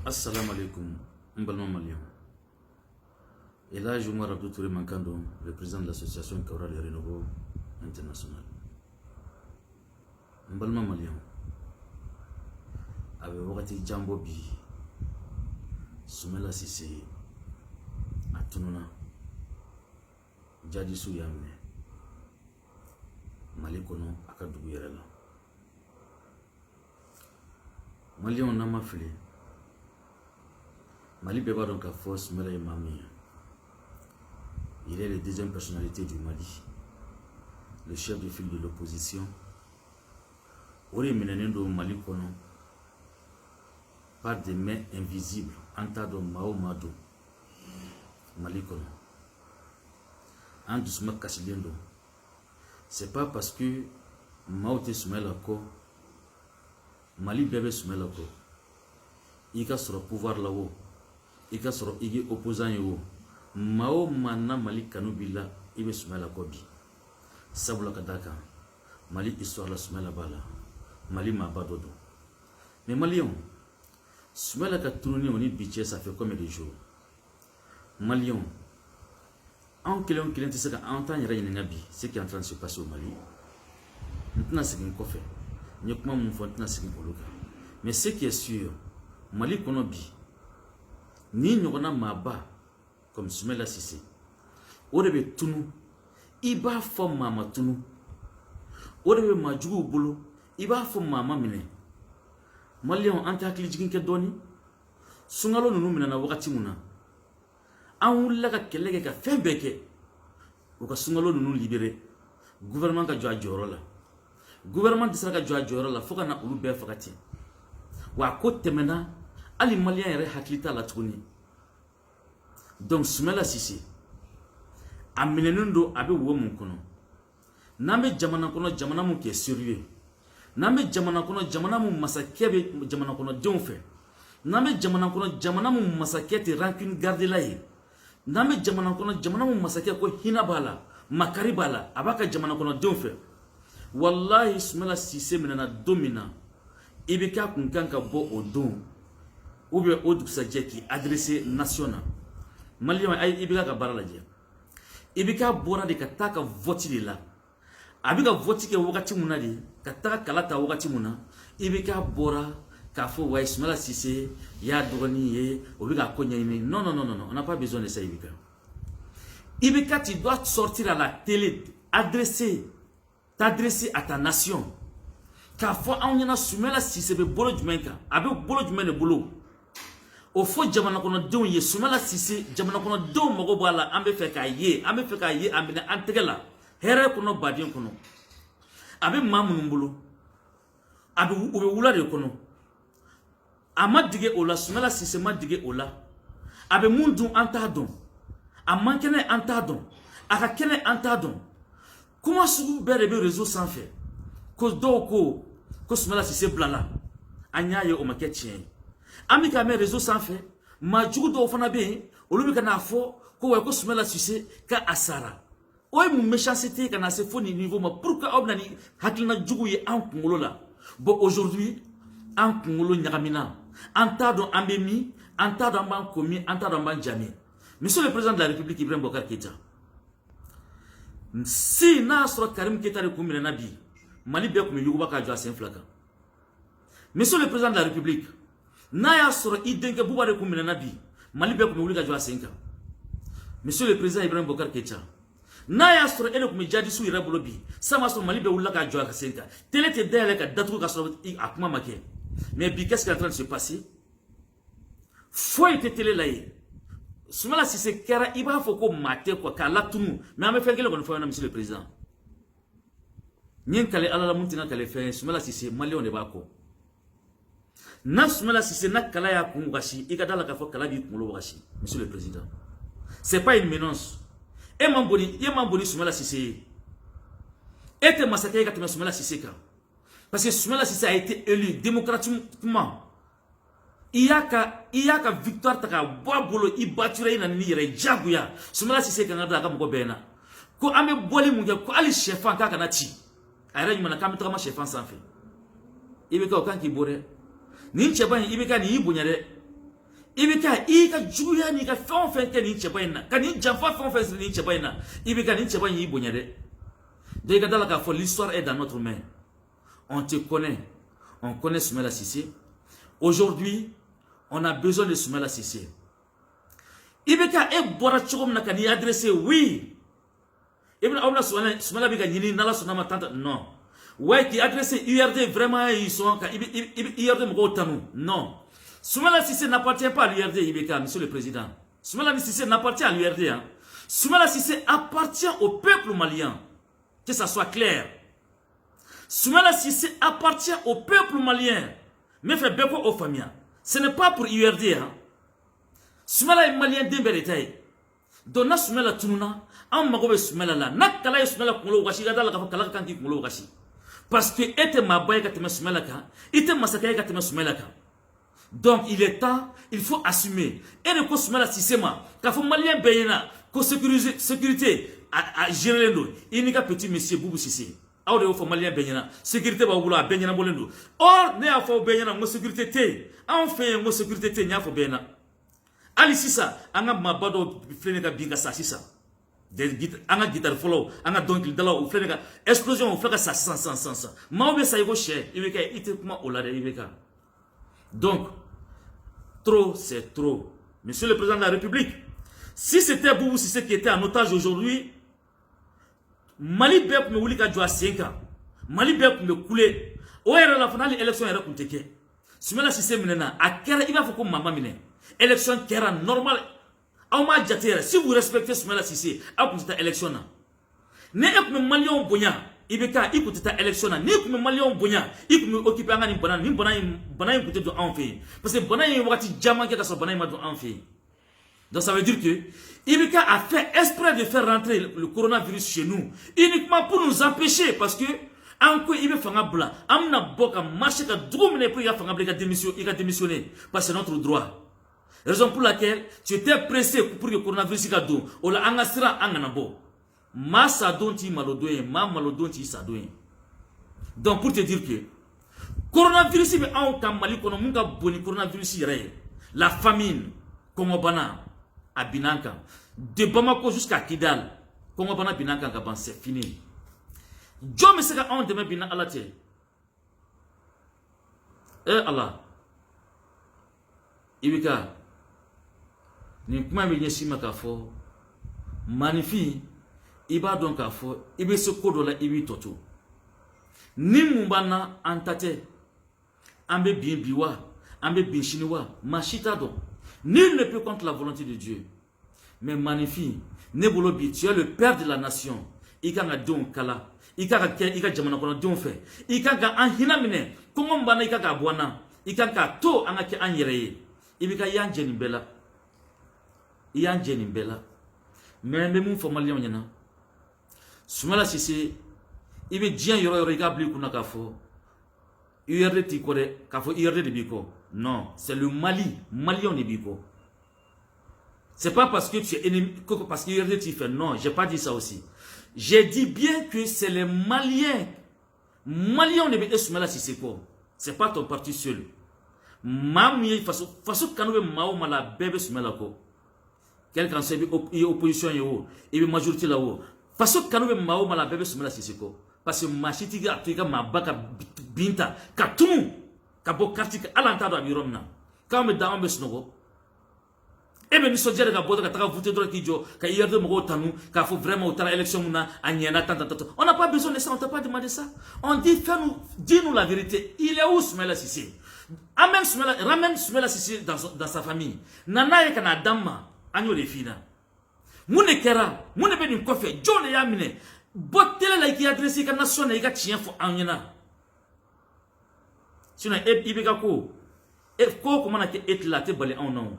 Assalamu alaikum, Mbalma Malion. Et là, je me rappelle Touré Mankando, le président de l'association Cabral et Renouveau International. Mbalma Malion. Avec Wakati Jambobi, Soumela Sissé, Atununa, Djadisou Yamne, Malikono, Akadougou Yerela. Malion n'a filé. Mali Beba donc à force Soumela Mami. Il est la deuxième personnalité du Mali, le chef de file de l'opposition. Ori Menendo Mali Kono, par des mains invisibles, Antado Mao Mado, Mali Kono. Andusma Kassilendo. C'est pas parce que Mao te Soumela Ko, Mali Bébé Soumela Ko, il y a sur le pouvoir là-haut, il y a sur l'opposant là-haut. Mao Mana Mali Kanubila, il veut Soumela Kobi. Sabula Kadaka, Mali histoire la Soumela Bala, Mali Mabadodo. Mais Malion, Soumela ka tourné on y bitché, ça fait combien de jours? Malion, en kilomètre qui est en train de ce qui est en train de se passer au Mali. Maintenant, c'est un coffre. Nous avons un fonds, mais ce qui est sûr, Mali Konobi, ni nous avons Maba, comme Soumela Sissé. Orebe Tunu, Iba fo Mama Tunu. Orebe Majou Bolo, Iba fo Mama Mine. Malion antakli jikin ke doni. Sungalo nunu mina na wakati muna. An laga kelege ka fembeke. Uka sungalo nunu libéré. Gouvernement ka jwa joro la. Gouvernement disra ka jwa joro la foka na ulu be fakati. Wa ko temena ali malien yere haklita la tuni. Donc Soumela Sissé aminenundo abe wo mun kono. Nambe jamana kono jamana mun ke sérieux. Nambe jamana kono jamana mun masakebe jamana kono donfe. Nambe jamana kono jamana mun masakete rancune garde la ye. Nambe jamana kono jamana mun masake ko hinabala makaribala abaka jamana kono donfe. Wallahi Soumela Sissé menana domina ibika kunkanka bo odon oube oduksa jeki adressé national. Malion ay ibika ka barala je. Ibika bora de kataka voti de la. Abika voti ke wakati muna de kataka kalata wakati muna. Ibika bora kafo wa Soumela Sissé ya droni ye obika konya ine. Non, on n'a pas besoin de ça Ibika. Ibika, tu dois sortir à la télé, t'adresser à ta nation. Kafo on yana Soumela Sissé be bolo jumenka, abe bolo jumene bolo. Au fond, jamana kono don ye Soumela Sissé jamana kono don mogo bala ambe fe ka ye ambe antegela here kono badien kono abe mamun mbulu abe ube wula de kono amadige ola Soumela Sissé madige ola abe mundu antadon amankene antadon aka kene antadon comment sugu bere be réseau sans fait ko doko ko Soumela Sissé blala anya ye o maketien Amika me réseau sans fait, ma djougou do fana be, olubika na fo, ko wa ko Soumela Sissé ka asara. Oy mu méchanceté kana se foni niveau ma pourquoi obnani haklina djougou ye an kungolo la. Bon aujourd'hui, an kungolo nyakamina, antado ambemi, antado amban komi, antado amban jami. Monsieur le président de la République Ibrahim Boubacar Keïta. Si na sura Karim Keïta de kumina nabi, Mali be komi yugo baka jwa sen flaka. Monsieur le président de la République Naya sura idenke bubare kumina nabi Mali be kumi uliga jwa senka. Monsieur le président Ibrahim Boubacar Keïta Naya sura ele kumi Djadisou Irabulobi sama sura Mali be uliga jwa senka. Télé te dele ka datu ka sura akuma make. Mais bi qu'est-ce qui est en train de se passer? Faut être télé là. Soumela Sissé kera iba foko mate ko ka latunu mais ame fengele ko fo na monsieur le président. Nyen kale ala la muntina kale fe Soumela Sissé Mali on de bako. Na Soumela Sissé na kala ya kungashi ikadala ka fo kala bi kumulo washi monsieur le président. C'est pas une menace. Et mamboni Soumela Sissé. Était massacré quand Soumela Sissé ka. Parce que Soumela Sissé a été élu démocratiquement. Il y a ka victoire taka boabolo i bature ina ni yere jaguya. Soumela Sissé ka ngada ka mko bena. Ko ame boli munga ko ali chefan ka kana ti. Ayra nyuma na kamita ma chefan sans fait. Ibeka okan ki bore. Ni ncheba ibeka ni ibunya de. Ibeka ika juya ni ka fon fen ke ni cheba ina ka ni jamfa fon fen ni cheba ina ibeka ni cheba yi bonya de ka dala ka fo l'histoire est dans notre main. On te connaît, on connaît Soumaïla Cissé. Aujourd'hui on a besoin de Soumaïla Cissé. Ibeka e bora chokom na ka ni adresser oui ibna omna Soumaïla bika nyini nala sonama tante non ouais qui adresser URD vraiment ils sont ka URD mko tanu non. Soumaïla Cissé n'appartient pas à l'URD, Ibeka, monsieur le président. Soumaïla Cissé n'appartient à l'URD. Hein. Soumaïla Cissé appartient au peuple malien. Que ça soit clair. Soumaïla Cissé appartient au peuple malien. Mais fait beko aux familles. Ce n'est pas pour l'URD. Hein. Soumaïla est malien d'un bérétail. Donc, Soumaïla Tununa, on m'a dit Soumaïla là. Nakala Soumaïla Koulo Washi, Gadala Kala Kanki Koulo Washi. Parce que était ma baye Katema Soumaïla Ka, était massacré Katema Soumaïla Ka. Donc il est temps, il faut assumer. Et le Soumaïla Cissé, quand faut malien bayena, que sécurité à gérer l'eau, il n'y a petit monsieur Boubou Cissé. Alors il faut malien bayena, sécurité va vouloir bayena bolendo. Or, ne a fait bayena, mon sécurité té. Enfin, mon sécurité té, n'y a fait bayena. Ali Sissa, anga mabado fleneka binga sa Sissa. Anga guitare follow, anga donc dala ou fleneka explosion ou flaka sa sans. Maobe sa yego cher, il veut ite kuma olade ibeka. Donc, trop, c'est trop. Monsieur le Président de la République, si c'était Boubou Cissé qui était en otage aujourd'hui, Mali Bep me voulait qu'à jouer 5 ans. Mali Bep me coulait. Où est la finale élection era kunteke. Soumaïla Cissé menena, à quel il va faut comme maman mine. Élection qui era normale. Auma Djatera, si vous respectez Soumaïla Cissé, à cette élection. Ne ep me malion bonya. Ibeka, écoute ta élection, ni comme Malion Bonya, il peut m'occuper à une banane, banane côté de en fait. Parce que banane est wati diamant qui a son banane en fait. Donc ça veut dire que Ibeka a fait exprès de faire rentrer le coronavirus chez nous, uniquement pour nous empêcher, parce que en quoi il veut faire un blanc, amna boka marché ka drumne pour il a fait un blanc, il a démissionné, parce que c'est notre droit. Raison pour laquelle tu étais pressé pour que le coronavirus soit doux, ou la angasira anganabo. Ma sadonti malodoyen, ma malodonti sadoyen. Donc pour te dire que coronavirus est en Mali, coronavirus la famine, Kongobana, à Binanka, de Bamako jusqu'à Kidal, Kongobana Binanka, c'est fini. Dieu me sera en demain Binan Alate. Allah, Ibika, ni kuma me sima kafo, magnifique. Iba donc à fo, ibe se kodo la ibi toto. Ni mumbana antate, ambe bien biwa, ambe bien chinois, machita do. Nul ne peut contre la volonté de Dieu. Mais magnifique, nebolobi, tu es le père de la nation. Ika nga don kala, ika jamana kono don fe, ika nga anhinamine, comment mbana ika ga bwana, ika nga to angaki anyereye. Ibika yanjeni bela, yanjeni bela. Mais même mon malien yana. Soumaïla Cissé, il veut dire yoro igabli kuna kafo. URD tikore kafo URD de biko. Non, c'est le Mali, Malion de biko. C'est pas parce que tu es ennemi, parce que URD tu fais. Non, j'ai pas dit ça aussi. J'ai dit bien que c'est les Maliens. Malion de biko Soumaïla Cissé quoi. C'est pas ton parti seul. Mamie façon kanoué mao mala bébé Soumaïla ko. Quelqu'un sait opposition yo, et majorité là-haut. Parce que quand nous avons la bébé Soumaïla Cissé, parce que ma chitiga a ma baka binta, katou, kabo kartik alanta da biromna. Quand me dans me snogo, et bien nous sommes déjà boda ka voter droit qui jo, ka hier de mo tanu, ka faut vraiment autant élection muna anyana tata. On n'a pas besoin de ça, on t'a pas demandé ça. On dit dis-nous la vérité. Il est où Soumaïla Cissé? Ramène Soumaïla Cissé dans sa famille. Nana et kana dama, agno les filles. Moune kera, moune ben une coffre, John et Yamine, botele la qui adresse la nation et chien pour Anyana. Sinon, Ibekako, et quoi comment on est là, te balé en nom.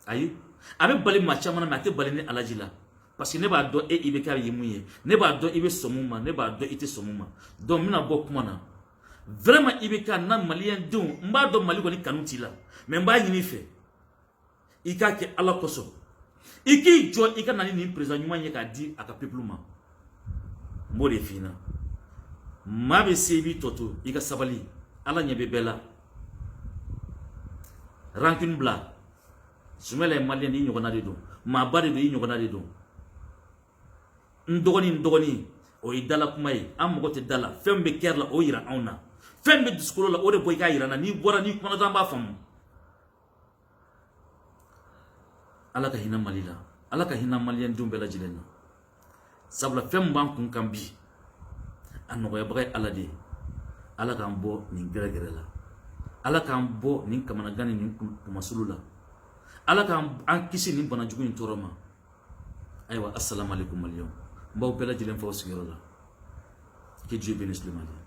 Aïe, avec balé machamana, mais te balé à la gila. Parce que ne va do et Ibeka yemouye, ne va do Ibe Somuma, ne va do ite Somuma. Donc, mina bokmana. Vraiment, Ibeka na malien don, mba do mali wani kanutila. Mais mba yini fait. Ika ke ala koso. Iki jo ika nani ni président nyuma nyeka di aka pepluma. Mode fina. Mabe sebi toto ika sabali ala nyebe bela. Rancune bla. Sumela ye malien ni ɲɔgɔnna de don maaba de don i ɲɔgɔnna de don n dɔgɔnin o ye dala kuma ye an mɔgɔ tɛ dala fɛn bɛ kɛra la o yira anw na fɛn bɛ dusukolo la o de bɔ i k'a yira na n'i bɔra n'i kumana an b'a faamu Ala ka hinɛ Mali la Ala ka hinɛ malien denw bɛɛ lajɛlen na sabula fɛn min b'an kun kan bi a nɔgɔyabaga ye Ala de ye Ala k'an bɔ nin gɛrɛgɛrɛ la Ala k'an bɔ nin kamanagan ni nin kumasulu la Ala k'an kisi nin banajugu in tɔɔrɔ ma ayiwa assalamu alaikum malien n b'aw bɛɛ lajɛlen fɔ aw sigiyɔrɔ la que Dieu bénisse le Mali